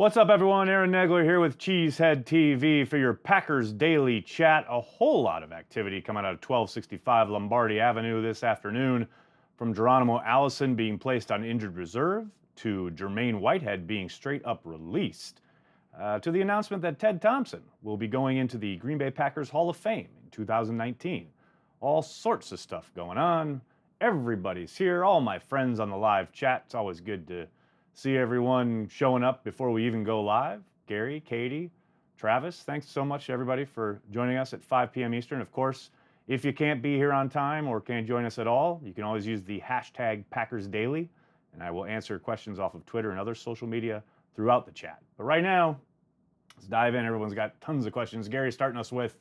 What's up, everyone? Aaron Nagler here with Cheesehead TV for your Packers Daily Chat. A whole lot of activity coming out of 1265 Lombardi Avenue this afternoon, from Geronimo Allison being placed on injured reserve to Jermaine Whitehead being straight up released, to the announcement that Ted Thompson will be going into the Green Bay Packers Hall of Fame in 2019. All sorts of stuff going on. Everybody's here, all my friends on the live chat. It's always good to see everyone showing up before we even go live. Gary, Katie, Travis, thanks so much everybody for joining us at 5 p.m. Eastern. Of course, if you can't be here on time or can't join us at all, you can always use the hashtag PackersDaily, and I will answer questions off of Twitter and other social media throughout the chat. But right now, let's dive in. Everyone's got tons of questions. Gary's starting us with,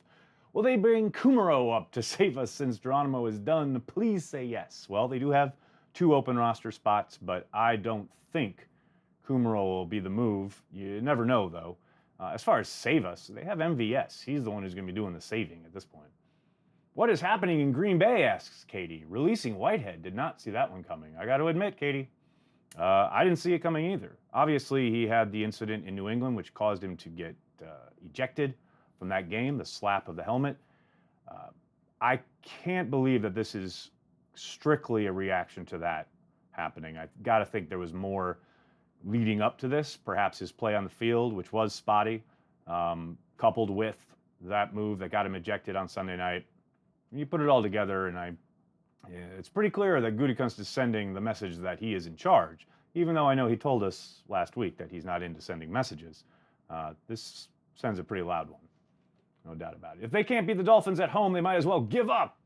will they bring Kumaro up to save us since Geronimo is done? Please say yes. Well, they do have 2 open roster spots, but I don't think Kumaro will be the move. You never know, though. As far as save us, they have MVS. He's the one who's going to be doing the saving at this point. What is happening in Green Bay, asks Katie. Releasing Whitehead. Did not see that one coming. I got to admit, Katie, I didn't see it coming either. Obviously, he had the incident in New England, which caused him to get ejected from that game, the slap of the helmet. I can't believe that this is strictly a reaction to that happening. I got to think there was more leading up to this, perhaps his play on the field, which was spotty, coupled with that move that got him ejected on Sunday night. You put it all together, and it's pretty clear that Gutekunst is sending the message that he is in charge, even though I know he told us last week that he's not into sending messages. This sends a pretty loud one, no doubt about it. If they can't beat the Dolphins at home, they might as well give up.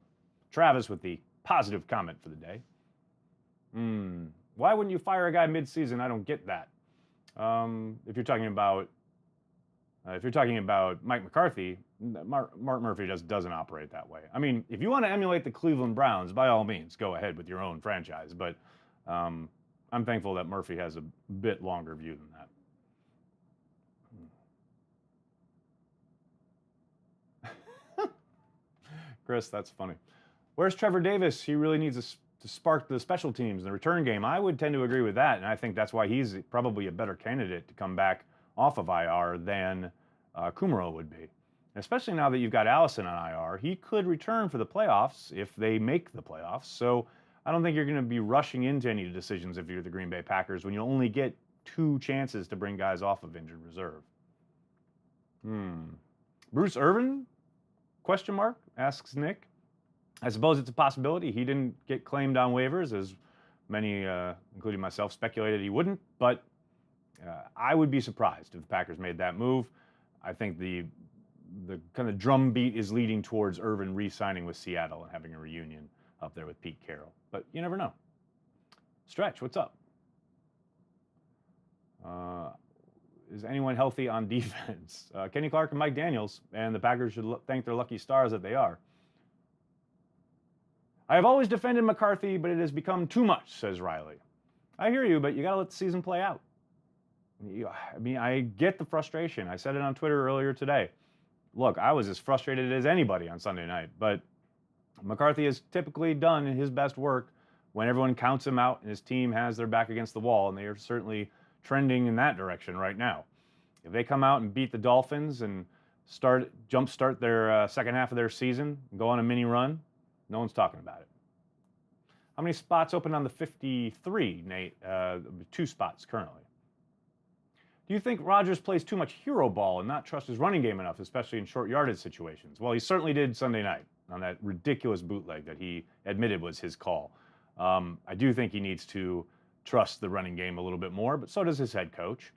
Travis with the positive comment for the day. Why wouldn't you fire a guy mid-season? I don't get that. If you're talking about Mike McCarthy, Mark Murphy just doesn't operate that way. I mean, if you want to emulate the Cleveland Browns, by all means, go ahead with your own franchise. But I'm thankful that Murphy has a bit longer view than that. Chris, that's funny. Where's Trevor Davis? He really needs to spark the special teams in the return game. I would tend to agree with that, and I think that's why he's probably a better candidate to come back off of IR than Kumaro would be. Especially now that you've got Allison on IR, he could return for the playoffs if they make the playoffs. So I don't think you're going to be rushing into any decisions if you're the Green Bay Packers when you only get 2 chances to bring guys off of injured reserve. Bruce Irvin? Question mark, asks Nick. I suppose it's a possibility. He didn't get claimed on waivers, as many, including myself, speculated he wouldn't. But I would be surprised if the Packers made that move. I think the kind of drumbeat is leading towards Irvin re-signing with Seattle and having a reunion up there with Pete Carroll. But you never know. Stretch, what's up? Is anyone healthy on defense? Kenny Clark and Mike Daniels, and the Packers should thank their lucky stars that they are. I have always defended McCarthy, but it has become too much, says Riley. I hear you, but you got to let the season play out. I mean, I get the frustration. I said it on Twitter earlier today. Look, I was as frustrated as anybody on Sunday night, but McCarthy has typically done his best work when everyone counts him out and his team has their back against the wall, and they are certainly trending in that direction right now. If they come out and beat the Dolphins and jumpstart their second half of their season, go on a mini run, no one's talking about it. How many spots open on the 53, Nate? 2 spots currently. Do you think Rodgers plays too much hero ball and not trust his running game enough, especially in short yardage situations? Well, he certainly did Sunday night on that ridiculous bootleg that he admitted was his call. I do think he needs to trust the running game a little bit more, but so does his head coach.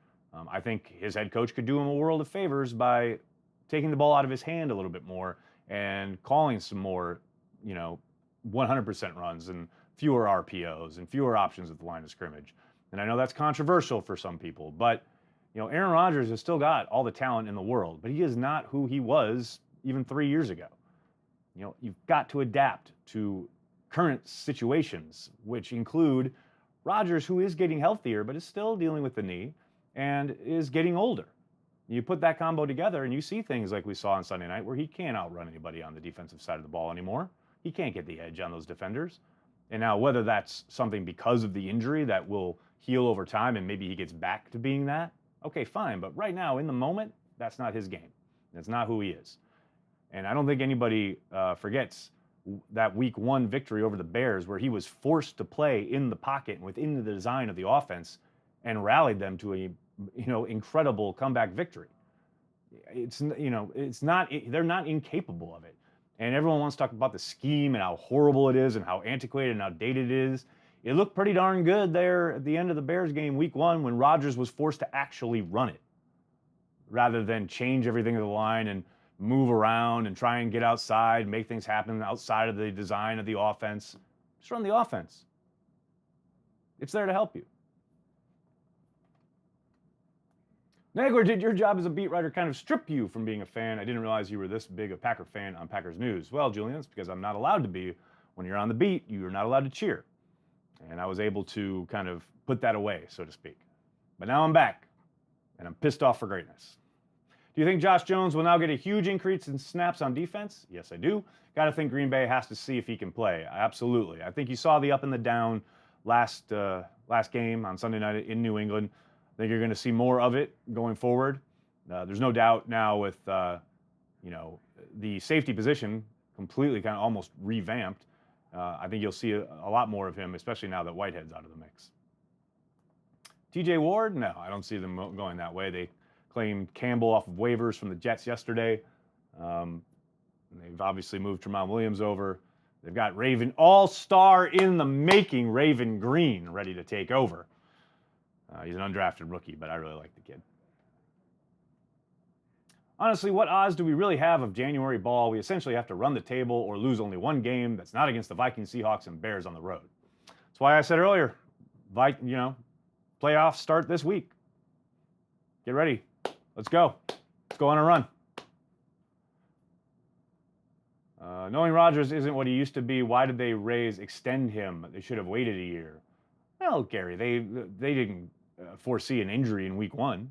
I think his head coach could do him a world of favors by taking the ball out of his hand a little bit more and calling some more 100% runs and fewer RPOs and fewer options at the line of scrimmage. And I know that's controversial for some people, but Aaron Rodgers has still got all the talent in the world, but he is not who he was even 3 years ago. You've got to adapt to current situations, which include Rodgers, who is getting healthier, but is still dealing with the knee and is getting older. You put that combo together and you see things like we saw on Sunday night where he can't outrun anybody on the defensive side of the ball anymore. He can't get the edge on those defenders. And now whether that's something because of the injury that will heal over time and maybe he gets back to being that, Okay, fine, but right now, in the moment, that's not his game. That's not who he is. And I don't think anybody forgets that week 1 victory over the Bears, where he was forced to play in the pocket and within the design of the offense and rallied them to a incredible comeback victory. It's not, they're not incapable of it. And everyone wants to talk about the scheme and how horrible it is and how antiquated and outdated it is. It looked pretty darn good there at the end of the Bears game week 1 when Rodgers was forced to actually run it rather than change everything to the line and move around and try and get outside, make things happen outside of the design of the offense. Just run the offense. It's there to help you. Nagler, did your job as a beat writer kind of strip you from being a fan? I didn't realize you were this big a Packer fan on Packers News. Well, Julian, it's because I'm not allowed to be. When you're on the beat, you're not allowed to cheer. And I was able to kind of put that away, so to speak. But now I'm back, and I'm pissed off for greatness. Do you think Josh Jones will now get a huge increase in snaps on defense? Yes, I do. Got to think Green Bay has to see if he can play. Absolutely. I think you saw the up and the down last game on Sunday night in New England. I think you're going to see more of it going forward. There's no doubt now with the safety position completely kind of almost revamped. I think you'll see a lot more of him, especially now that Whitehead's out of the mix. TJ Ward? No, I don't see them going that way. They claimed Campbell off of waivers from the Jets yesterday. They've obviously moved Tramon Williams over. They've got Raven all-star in the making, Raven Green, ready to take over. He's an undrafted rookie, but I really like the kid. Honestly, what odds do we really have of January ball? We essentially have to run the table or lose only one game that's not against the Vikings, Seahawks, and Bears on the road. That's why I said earlier, playoffs start this week. Get ready. Let's go. Let's go on a run. Knowing Rodgers isn't what he used to be, why did they extend him? They should have waited a year. Well, Gary, they didn't foresee an injury in week 1.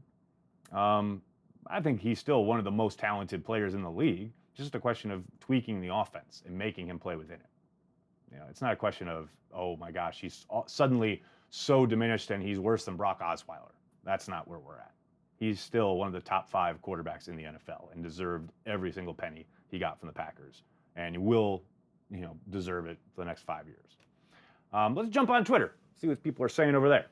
I think he's still one of the most talented players in the league. Just a question of tweaking the offense and making him play within it. It's not a question of, oh my gosh, he's suddenly so diminished and he's worse than Brock Osweiler. That's not where we're at. He's still one of the top 5 quarterbacks in the NFL and deserved every single penny he got from the Packers. And he will, deserve it for the next 5 years. Let's jump on Twitter, see what people are saying over there.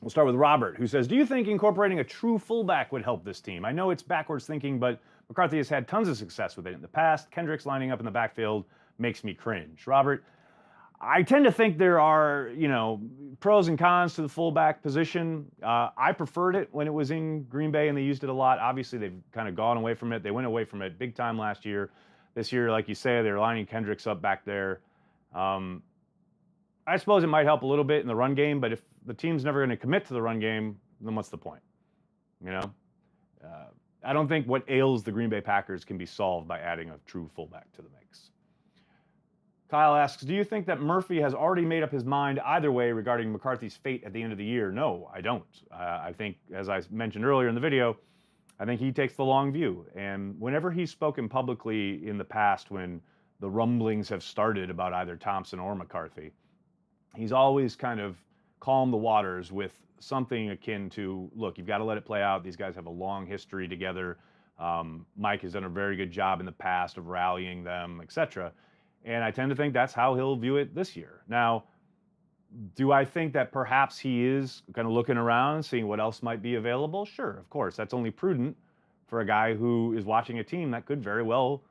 We'll start with Robert, who says, do you think incorporating a true fullback would help this team? I know it's backwards thinking, but McCarthy has had tons of success with it in the past. Kendricks lining up in the backfield makes me cringe. Robert, I tend to think there are, pros and cons to the fullback position. I preferred it when it was in Green Bay and they used it a lot. Obviously, they've kind of gone away from it. They went away from it big time last year. This year, like you say, they're lining Kendricks up back there. I suppose it might help a little bit in the run game, but if the team's never going to commit to the run game, then what's the point? I don't think what ails the Green Bay Packers can be solved by adding a true fullback to the mix. Kyle asks, do you think that Murphy has already made up his mind either way regarding McCarthy's fate at the end of the year? No, I don't. I think, as I mentioned earlier in the video, I think he takes the long view. And whenever he's spoken publicly in the past when the rumblings have started about either Thompson or McCarthy, he's always kind of calmed the waters with something akin to, look, you've got to let it play out. These guys have a long history together. Mike has done a very good job in the past of rallying them, etc. And I tend to think that's how he'll view it this year. Now, do I think that perhaps he is kind of looking around, seeing what else might be available? Sure, of course. That's only prudent for a guy who is watching a team that could very well,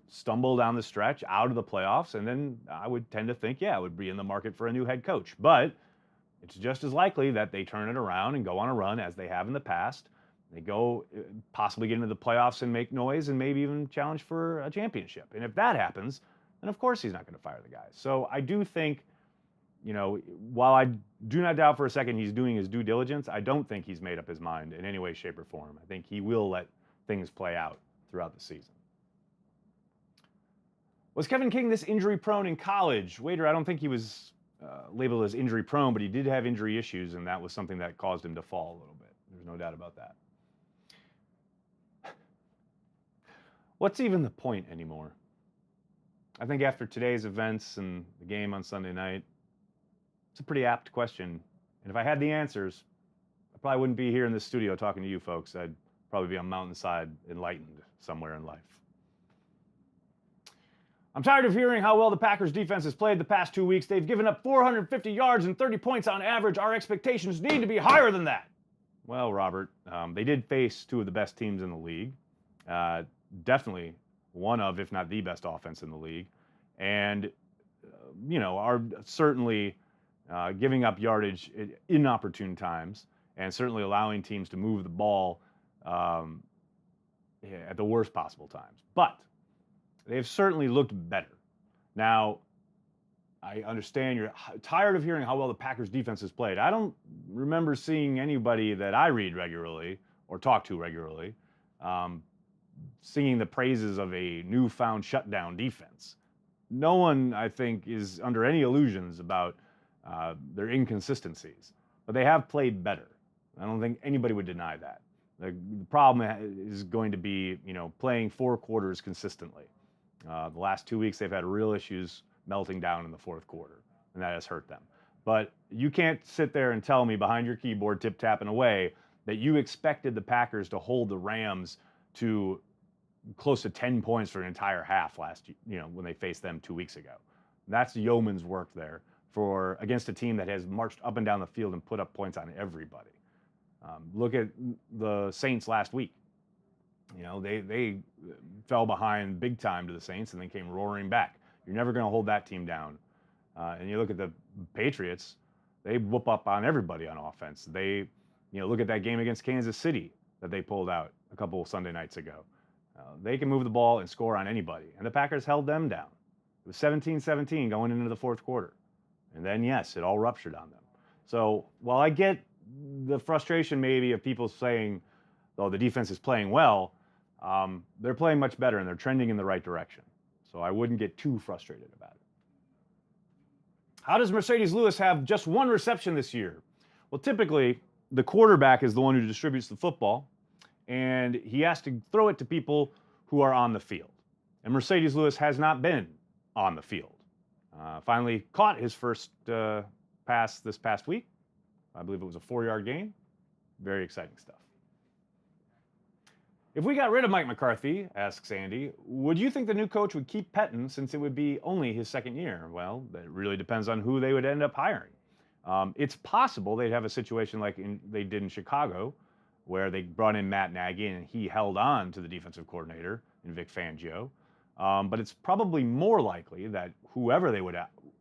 stumble down the stretch out of the playoffs. And then I would tend to think, yeah, it would be in the market for a new head coach. But it's just as likely that they turn it around and go on a run as they have in the past. They go possibly get into the playoffs and make noise and maybe even challenge for a championship. And if that happens, then of course he's not going to fire the guys. So I do think, while I do not doubt for a second he's doing his due diligence, I don't think he's made up his mind in any way, shape, or form. I think he will let things play out throughout the season. Was Kevin King this injury prone in college? Waiter, I don't think he was labeled as injury prone, but he did have injury issues, and that was something that caused him to fall a little bit. There's no doubt about that. What's even the point anymore? I think after today's events and the game on Sunday night, it's a pretty apt question. And if I had the answers, I probably wouldn't be here in this studio talking to you folks. I'd probably be on mountainside enlightened somewhere in life. I'm tired of hearing how well the Packers defense has played the past 2 weeks. They've given up 450 yards and 30 points on average. Our expectations need to be higher than that. Well, Robert, they did face two of the best teams in the league. Definitely one of, if not the best offense in the league. And, are certainly giving up yardage in inopportune times and certainly allowing teams to move the ball at the worst possible times. But they've certainly looked better. Now, I understand you're tired of hearing how well the Packers defense has played. I don't remember seeing anybody that I read regularly or talk to regularly singing the praises of a newfound shutdown defense. No one, I think, is under any illusions about their inconsistencies, but they have played better. I don't think anybody would deny that. The problem is going to be, playing 4 quarters consistently. The last 2 weeks, they've had real issues melting down in the fourth quarter, and that has hurt them. But you can't sit there and tell me behind your keyboard, tip-tapping away, that you expected the Packers to hold the Rams to close to 10 points for an entire half when they faced them 2 weeks ago. That's yeoman's work there against a team that has marched up and down the field and put up points on everybody. Look at the Saints last week. They fell behind big time to the Saints and then came roaring back. You're never going to hold that team down. And you look at the Patriots, they whoop up on everybody on offense. They, look at that game against Kansas City that they pulled out a couple of Sunday nights ago. They can move the ball and score on anybody. And the Packers held them down. It was 17-17 going into the fourth quarter. And then, yes, it all ruptured on them. So while I get the frustration maybe of people saying, oh, the defense is playing well, they're playing much better and they're trending in the right direction. So I wouldn't get too frustrated about it. How does Mercedes Lewis have just one reception this year? Well, typically, the quarterback is the one who distributes the football, and he has to throw it to people who are on the field. And Mercedes Lewis has not been on the field. Finally caught his first pass this past week. I believe it was a 4-yard gain. Very exciting stuff. If we got rid of Mike McCarthy, asks Andy, would you think the new coach would keep Pettine since it would be only his second year? Well, that really depends on who they would end up hiring. It's possible they'd have a situation like they did in Chicago, where they brought in Matt Nagy and he held on to the defensive coordinator in Vic Fangio. But it's probably more likely that whoever they would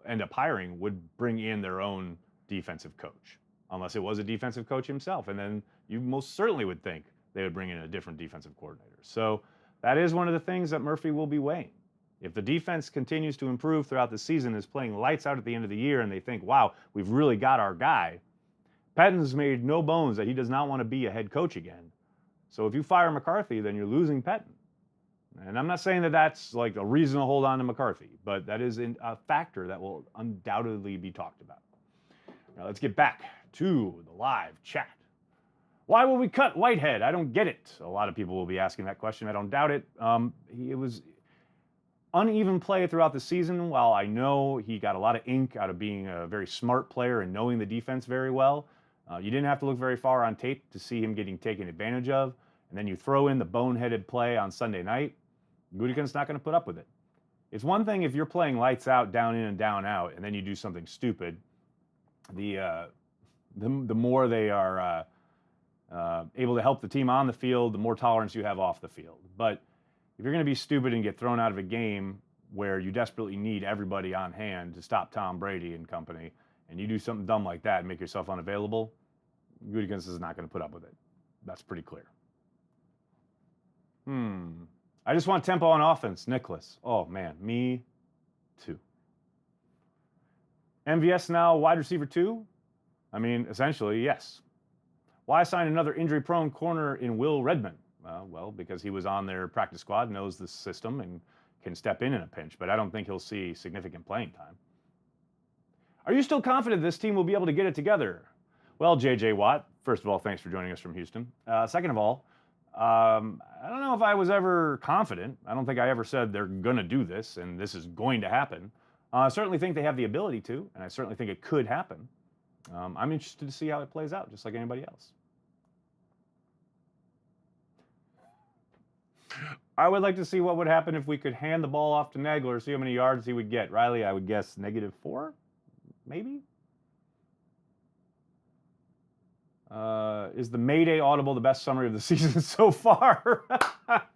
end up hiring would bring in their own defensive coach, unless it was a defensive coach himself. And then you most certainly would think they would bring in a different defensive coordinator. So that is one of the things that Murphy will be weighing. If the defense continues to improve throughout the season, is playing lights out at the end of the year, and they think, wow, we've really got our guy, Pettine's made no bones that he does not want to be a head coach again. So if you fire McCarthy, then you're losing Pettine. And I'm not saying that that's like a reason to hold on to McCarthy, but that is a factor that will undoubtedly be talked about. Now let's get back to the live chat. Why will we cut Whitehead? I don't get it. A lot of people will be asking that question. I don't doubt it. It was uneven play throughout the season. While I know he got a lot of ink out of being a very smart player and knowing the defense very well, you didn't have to look very far on tape to see him getting taken advantage of. And then you throw in the boneheaded play on Sunday night, Gutekunst's not going to put up with it. It's one thing if you're playing lights out, down in and down out, and then you do something stupid. The more they are able to help the team on the field, the more tolerance you have off the field. But if you're going to be stupid and get thrown out of a game where you desperately need everybody on hand to stop Tom Brady and company, and you do something dumb like that and make yourself unavailable, Gutekunst is not going to put up with it. That's pretty clear. I just want tempo on offense, Nicholas. Oh, man, me too. MVS now wide receiver 2? I mean, essentially, yes. Why sign another injury-prone corner in Will Redmond? Well, because he was on their practice squad, knows the system, and can step in a pinch, but I don't think he'll see significant playing time. Are you still confident this team will be able to get it together? Well, J.J. Watt, first of all, thanks for joining us from Houston. Second of all, I don't know if I was ever confident. I don't think I ever said they're going to do this and this is going to happen. I certainly think they have the ability to, and I certainly think it could happen. I'm interested to see how it plays out, just like anybody else. I would like to see what would happen if we could hand the ball off to Nagler, see how many yards he would get. Riley, I would guess -4, maybe? Is the Mayday Audible the best summary of the season so far?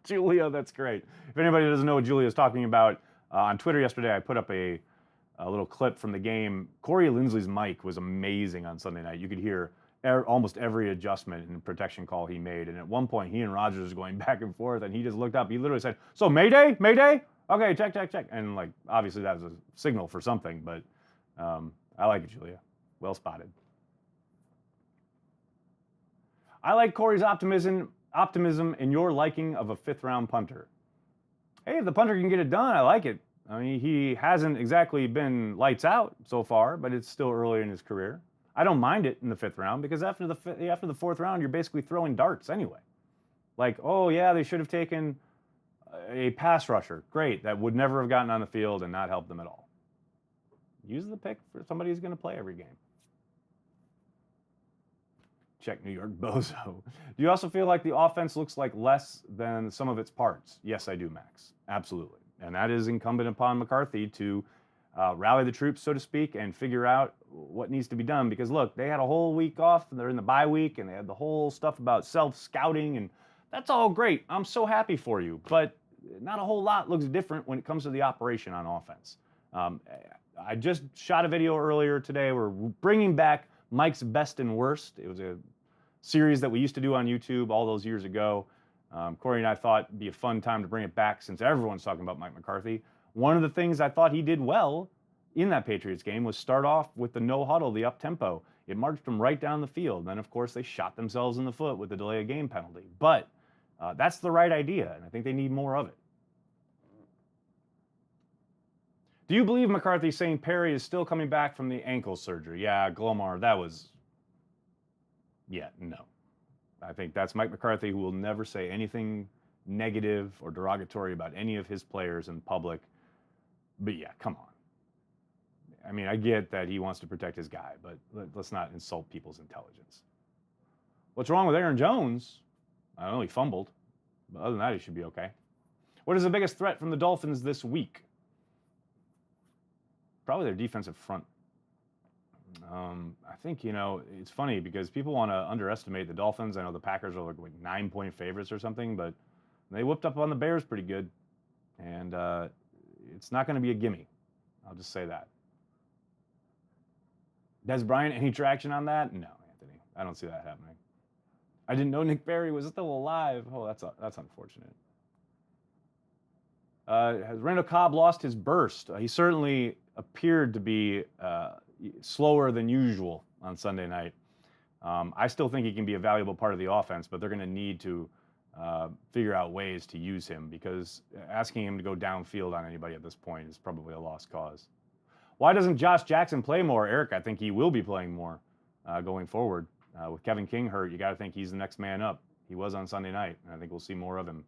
Julia, that's great. If anybody doesn't know what Julia is talking about, on Twitter yesterday, I put up a little clip from the game. Corey Linsley's mic was amazing on Sunday night. You could hear almost every adjustment and protection call he made. And at one point, he and Rogers was going back and forth, and he just looked up. He literally said, "So Mayday, Mayday, okay, check, check, check." And like, obviously that was a signal for something, but I like it, Julia. Well spotted. I like Corey's optimism and your liking of a 5th-round punter. Hey, if the punter can get it done, I like it. I mean, he hasn't exactly been lights out so far, but it's still early in his career. I don't mind it in the 5th round because after the 4th round, you're basically throwing darts anyway. Like, oh yeah, they should have taken a pass rusher. Great, that would never have gotten on the field and not helped them at all. Use the pick for somebody who's going to play every game. Check New York Bozo. Do you also feel like the offense looks like less than some of its parts? Yes, I do, Max. Absolutely. And that is incumbent upon McCarthy to rally the troops, so to speak, and figure out what needs to be done. Because, look, they had a whole week off, and they're in the bye week, and they had the whole stuff about self-scouting, and that's all great. I'm so happy for you. But not a whole lot looks different when it comes to the operation on offense. I just shot a video earlier today. We're bringing back Mike's Best and Worst. It was a series that we used to do on YouTube all those years ago. Corey and I thought it'd be a fun time to bring it back since everyone's talking about Mike McCarthy. One of the things I thought he did well in that Patriots game was start off with the no huddle, the up tempo. It marched them right down the field. Then, of course, they shot themselves in the foot with the delay of game penalty. But that's the right idea, and I think they need more of it. Do you believe McCarthy saying Perry is still coming back from the ankle surgery? Yeah, Glomar, that was... Yeah, no. I think that's Mike McCarthy, who will never say anything negative or derogatory about any of his players in public. But yeah, come on. I mean, I get that he wants to protect his guy, but let's not insult people's intelligence. What's wrong with Aaron Jones? I don't know, he fumbled. But other than that, he should be okay. What is the biggest threat from the Dolphins this week? Probably their defensive front. I think, it's funny because people want to underestimate the Dolphins. I know the Packers are like 9-point favorites or something, but they whipped up on the Bears pretty good. And it's not going to be a gimme. I'll just say that. Does Bryan any traction on that? No, Anthony. I don't see that happening. I didn't know Nick Berry was still alive. Oh, that's unfortunate. Has Randall Cobb lost his burst? He certainly appeared to be slower than usual on Sunday night. I still think he can be a valuable part of the offense, but they're going to need to figure out ways to use him because asking him to go downfield on anybody at this point is probably a lost cause. Why doesn't Josh Jackson play more? Eric, I think he will be playing more going forward. With Kevin King hurt, you got to think he's the next man up. He was on Sunday night, and I think we'll see more of him.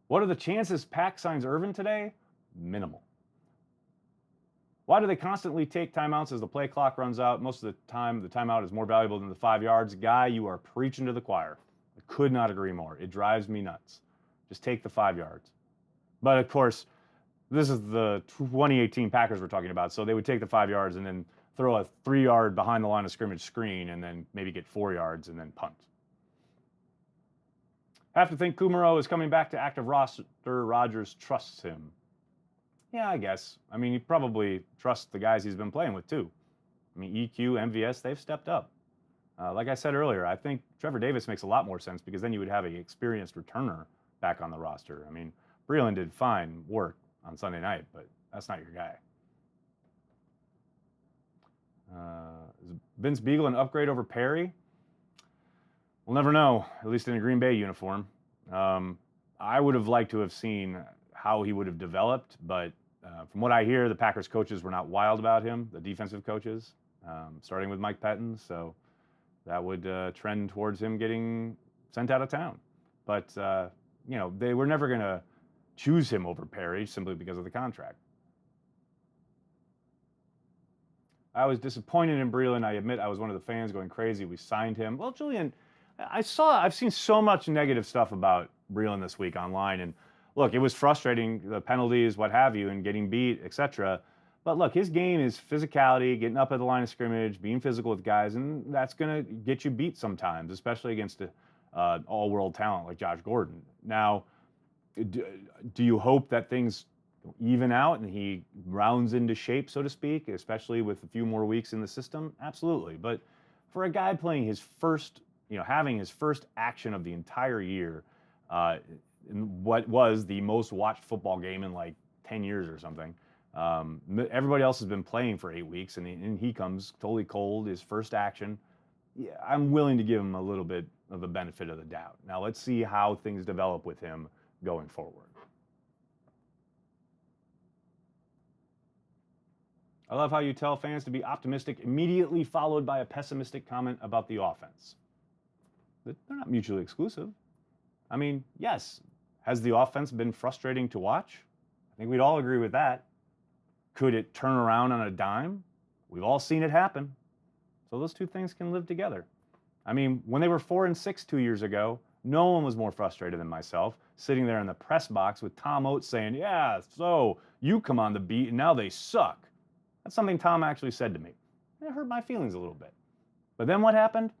What are the chances Pack signs Irvin today? Minimal. Why do they constantly take timeouts as the play clock runs out? Most of the time, the timeout is more valuable than the 5 yards. Guy, you are preaching to the choir. I could not agree more. It drives me nuts. Just take the 5 yards. But, of course, this is the 2018 Packers we're talking about, so they would take the 5 yards and then throw a 3-yard behind the line of scrimmage screen and then maybe get 4 yards and then punt. Have to think Kumaro is coming back to active roster. Rodgers trusts him. Yeah, I guess. I mean, he probably trusts the guys he's been playing with, too. I mean, EQ, MVS, they've stepped up. Like I said earlier, I think Trevor Davis makes a lot more sense because then you would have an experienced returner back on the roster. I mean, Breland did fine work on Sunday night, but that's not your guy. Is Vince Beagle an upgrade over Perry? We'll never know, at least in a Green Bay uniform. I would have liked to have seen how he would have developed, but from what I hear, the Packers coaches were not wild about him, the defensive coaches, starting with Mike Pettin, so that would trend towards him getting sent out of town. But, they were never going to choose him over Perry simply because of the contract. I was disappointed in Breland. I admit I was one of the fans going crazy. We signed him. Well, Julian, I've seen so much negative stuff about Breland this week online, and look, it was frustrating, the penalties, what have you, and getting beat, etc. But look, his game is physicality, getting up at the line of scrimmage, being physical with guys, and that's going to get you beat sometimes, especially against an all-world talent like Josh Gordon. Now, do you hope that things even out and he rounds into shape, so to speak, especially with a few more weeks in the system? Absolutely. But for a guy playing his first, having his first action of the entire year, in what was the most watched football game in like 10 years or something, everybody else has been playing for 8 weeks, and he comes totally cold, his first action. Yeah, I'm willing to give him a little bit of the benefit of the doubt. Now, let's see how things develop with him going forward. I love how you tell fans to be optimistic, immediately followed by a pessimistic comment about the offense. They're not mutually exclusive. I mean, yes, has the offense been frustrating to watch? I think we'd all agree with that. Could it turn around on a dime? We've all seen it happen. So those two things can live together. I mean, when they were 4-6 2 years ago, no one was more frustrated than myself, sitting there in the press box with Tom Oates saying, yeah, so you come on the beat and now they suck. That's something Tom actually said to me. It hurt my feelings a little bit. But then what happened?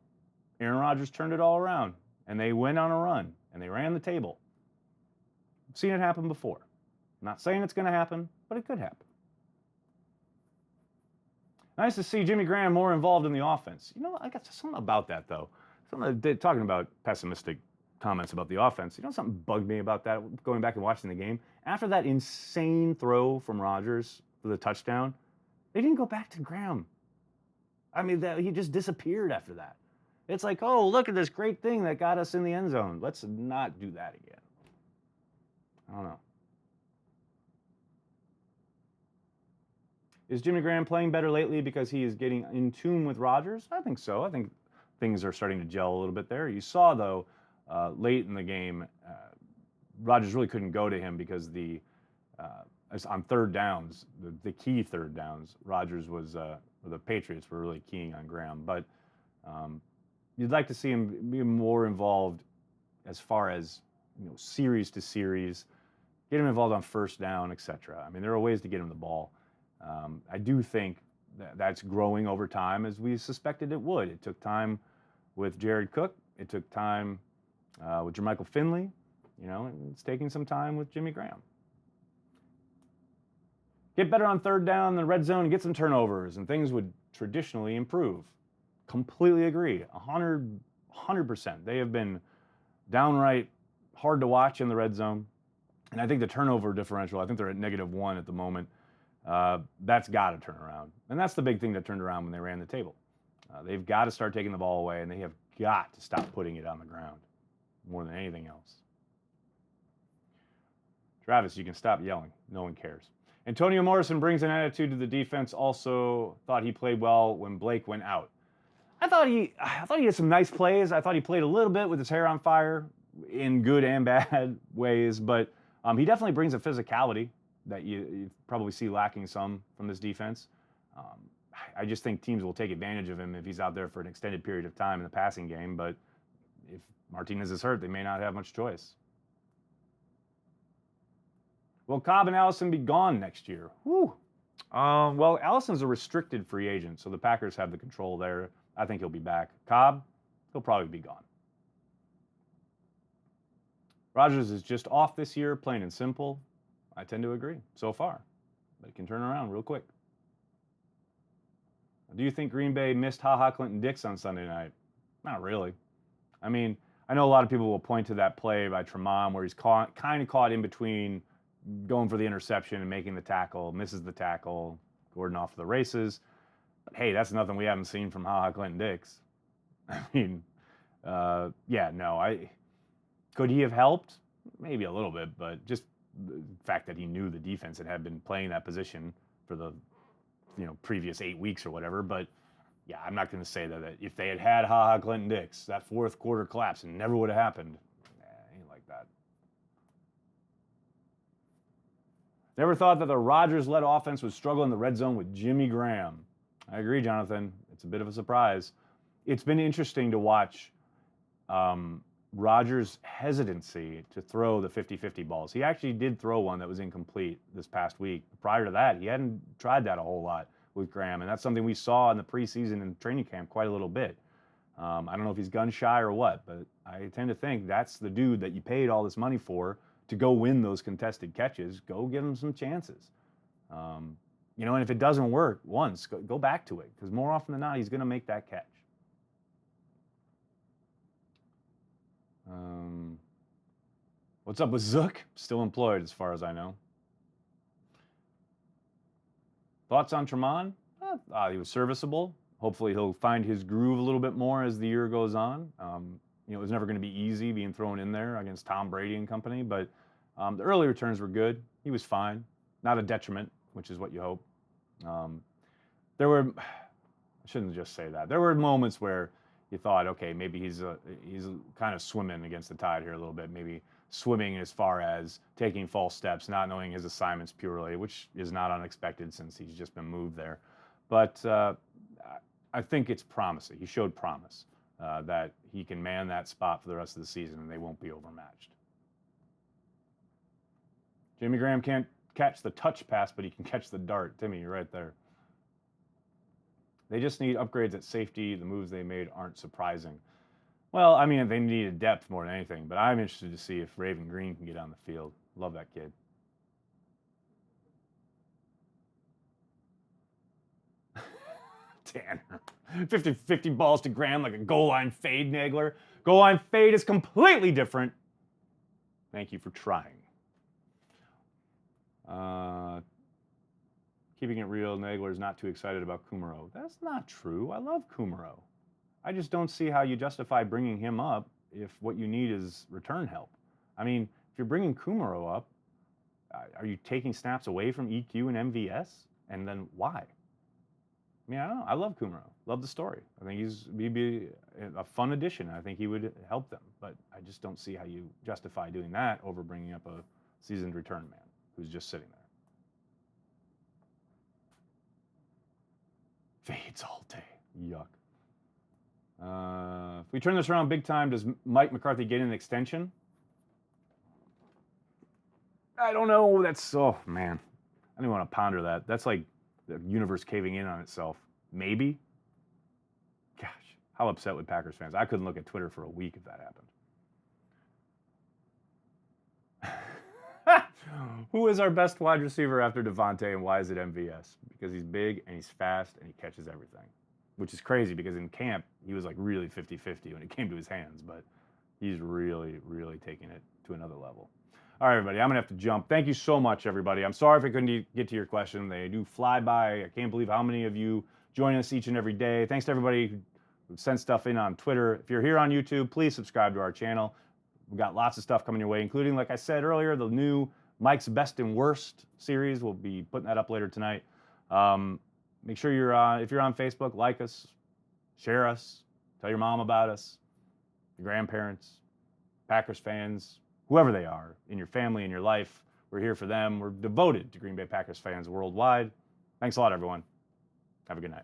Aaron Rodgers turned it all around, and they went on a run, and they ran the table. I've seen it happen before. I'm not saying it's going to happen, but it could happen. Nice to see Jimmy Graham more involved in the offense. I got something about that, though. Talking about pessimistic comments about the offense. Something bugged me about that, going back and watching the game. After that insane throw from Rodgers for the touchdown, they didn't go back to Graham. I mean, he just disappeared after that. It's like, oh, look at this great thing that got us in the end zone. Let's not do that again. I don't know. Is Jimmy Graham playing better lately because he is getting in tune with Rodgers? I think so. I think things are starting to gel a little bit there. You saw, though, late in the game, Rodgers really couldn't go to him because on third downs, the key third downs, Rodgers was, the Patriots were really keying on Graham. But you'd like to see him be more involved as far as series to series, get him involved on first down, etc. I mean, there are ways to get him the ball. I do think that's growing over time, as we suspected it would. It took time with Jared Cook. It took time with Jermichael Finley. It's taking some time with Jimmy Graham. Get better on third down in the red zone and get some turnovers, and things would traditionally improve. Completely agree. 100%. They have been downright hard to watch in the red zone. And I think the turnover differential, I think they're at -1 at the moment. That's got to turn around. And that's the big thing that turned around when they ran the table. They've got to start taking the ball away, and they have got to stop putting it on the ground more than anything else. Travis, you can stop yelling. No one cares. Antonio Morrison brings an attitude to the defense. Also thought he played well when Blake went out. I thought he had some nice plays. I thought he played a little bit with his hair on fire in good and bad ways, but he definitely brings a physicality that you probably see lacking some from this defense. I just think teams will take advantage of him if he's out there for an extended period of time in the passing game, but if Martinez is hurt, they may not have much choice. Will Cobb and Allison be gone next year? Whew. Well, Allison's a restricted free agent, so the Packers have the control there. I think he'll be back. Cobb, he'll probably be gone. Rodgers is just off this year, plain and simple. I tend to agree so far, but it can turn around real quick. Do you think Green Bay missed Ha-Ha Clinton-Dix on Sunday night? Not really. I mean, I know a lot of people will point to that play by Tremont where he's kind of caught in between going for the interception and making the tackle, misses the tackle, Gordon off to the races. But hey, that's nothing we haven't seen from Ha-Ha Clinton-Dix. I mean, could he have helped? Maybe a little bit, but just the fact that he knew the defense and had been playing that position for the previous 8 weeks or whatever. But yeah, I'm not going to say that if they had Ha-Ha Clinton-Dix, that fourth quarter collapse, it never would have happened. Ain't like that. Never thought that the Rodgers-led offense would struggle in the red zone with Jimmy Graham. I agree, Jonathan. It's a bit of a surprise. It's been interesting to watch Rodgers' hesitancy to throw the 50-50 balls. He actually did throw one that was incomplete this past week. Prior to that, he hadn't tried that a whole lot with Graham, and that's something we saw in the preseason and training camp quite a little bit. I don't know if he's gun shy or what, but I tend to think that's the dude that you paid all this money for to go win those contested catches. Go give him some chances. You know, and if it doesn't work once, go back to it, because more often than not, he's going to make that catch. What's up with Zook? Still employed as far as I know. Thoughts on Tremont? He was serviceable. Hopefully he'll find his groove a little bit more as the year goes on. You know, it was never going to be easy being thrown in there against Tom Brady and company, but the early returns were good. He was fine. Not a detriment, which is what you hope. There were, I shouldn't just say that. There were moments where you thought, okay, maybe he's kind of swimming against the tide here a little bit, maybe swimming as far as taking false steps, not knowing his assignments purely, which is not unexpected since he's just been moved there. But I think it's promising. He showed promise that he can man that spot for the rest of the season and they won't be overmatched. Jimmy Graham can't catch the touch pass, but he can catch the dart. Timmy, you're right there. They just need upgrades at safety. The moves they made aren't surprising. Well, I mean, they needed depth more than anything, but I'm interested to see if Raven Green can get on the field. Love that kid. Tanner. 50-50 balls to Graham like a goal line fade, Nagler. Goal line fade is completely different. Thank you for trying. Keeping it real, Nagler's not too excited about Kumaro. That's not true. I love Kumaro. I just don't see how you justify bringing him up if what you need is return help. I mean, if you're bringing Kumaro up, are you taking snaps away from EQ and MVS? And then why? I mean, I don't know. I love Kumaro. Love the story. I think he'd be a fun addition. I think he would help them. But I just don't see how you justify doing that over bringing up a seasoned return man who's just sitting there. Fades all day. Yuck. If we turn this around big time, does Mike McCarthy get an extension? I don't know. That's, oh, man. I don't even want to ponder that. That's like the universe caving in on itself. Maybe? Gosh, how upset with Packers fans. I couldn't look at Twitter for a week if that happened. Who is our best wide receiver after Devontae, and why is it MVS? Because he's big, and he's fast, and he catches everything. Which is crazy, because in camp, he was like really 50-50 when it came to his hands, but he's really, really taking it to another level. All right, everybody, I'm going to have to jump. Thank you so much, everybody. I'm sorry if I couldn't get to your question. They do fly by. I can't believe how many of you join us each and every day. Thanks to everybody who sent stuff in on Twitter. If you're here on YouTube, please subscribe to our channel. We've got lots of stuff coming your way, including, like I said earlier, the new Mike's Best and Worst series. We'll be putting that up later tonight. Make sure if you're on Facebook, like us, share us, tell your mom about us, your grandparents, Packers fans, whoever they are in your family, in your life. We're here for them. We're devoted to Green Bay Packers fans worldwide. Thanks a lot, everyone. Have a good night.